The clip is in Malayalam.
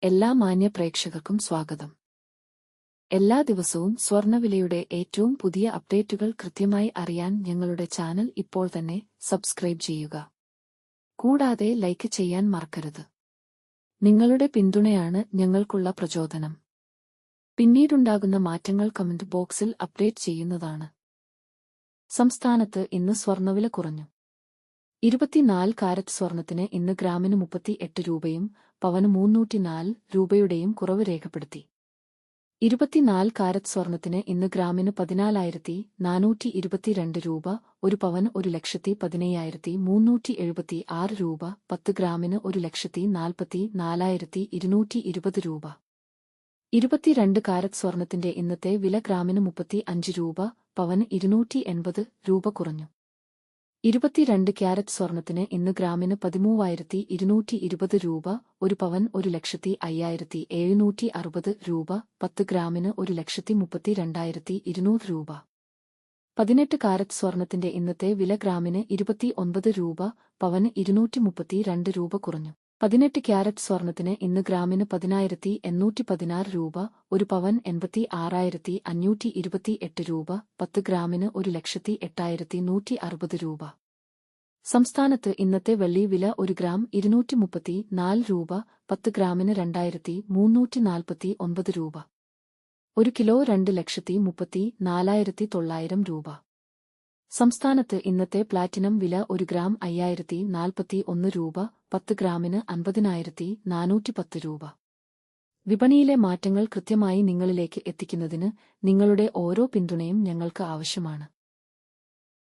എല്ലാ മാന്യ പ്രേക്ഷകർക്കും സ്വാഗതം. എല്ലാ ദിവസവും സ്വർണ്ണവിലയുടെ ഏറ്റവും പുതിയ അപ്ഡേറ്റുകൾ കൃത്യമായി അറിയാൻ ഞങ്ങളുടെ ചാനൽ ഇപ്പോൾ തന്നെ സബ്സ്ക്രൈബ് ചെയ്യുക. കൂടാതെ ലൈക്ക് ചെയ്യാൻ മറക്കരുത്. നിങ്ങളുടെ പിന്തുണയാണ് ഞങ്ങൾക്കുള്ള പ്രചോദനം. പിന്നീടുണ്ടാകുന്ന മാറ്റങ്ങൾ കമന്റ് ബോക്സിൽ അപ്ഡേറ്റ് ചെയ്യുന്നതാണ്. സംസ്ഥാനത്ത് ഇന്ന് സ്വർണ്ണവില കുറഞ്ഞു. 24 കാരറ്റ് സ്വർണത്തിന് ഇന്ന് ഗ്രാമിന് 38 രൂപയും പവന് 304 രൂപയുടെയും കുറവ് രേഖപ്പെടുത്തി. 24 കാരറ്റ് സ്വർണത്തിന് ഇന്ന് ഗ്രാമിന് 14,422 രൂപ, ഒരു പവന് 1,14,376 രൂപ, 10 ഗ്രാമിന് 1,44,220 രൂപ. 22 കാരറ്റ് സ്വർണത്തിന്റെ ഇന്നത്തെ വില ഗ്രാമിന് 35 രൂപ, പവന് 280 രൂപ കുറഞ്ഞു. 22 ക്യാരറ്റ് സ്വർണത്തിന് ഇന്ന് ഗ്രാമിന് 13,220 രൂപ, ഒരു പവൻ 1,05,760 രൂപ, 10 ഗ്രാമിന് 1,32,200 രൂപ. 18 കാരറ്റ് സ്വർണത്തിന്റെ ഇന്നത്തെ വില ഗ്രാമിന് 29 രൂപ, പവന് 232 രൂപ കുറഞ്ഞു. 18 ക്യാരറ്റ് സ്വർണത്തിന് ഇന്ന് ഗ്രാമിന് 10,816 രൂപ, ഒരു പവൻ 86,528 രൂപ, 10 ഗ്രാമിന് 1,08,160 രൂപ. സംസ്ഥാനത്ത് ഇന്നത്തെ വെള്ളി വില 1 ഗ്രാം 234 രൂപ, 10 ഗ്രാമിന് 2,349 രൂപ. 1 കിലോ 2,34,900 രൂപ. സംസ്ഥാനത്ത് ഇന്നത്തെ പ്ലാറ്റിനം വില 1 ഗ്രാം 5,041 രൂപ, 10 ഗ്രാമിന് 50,410 രൂപ. വിപണിയിലെ മാറ്റങ്ങൾ കൃത്യമായി നിങ്ങളിലേക്ക് എത്തിക്കുന്നതിന് നിങ്ങളുടെ ഓരോ പിന്തുണയും ഞങ്ങൾക്ക് ആവശ്യമാണ്.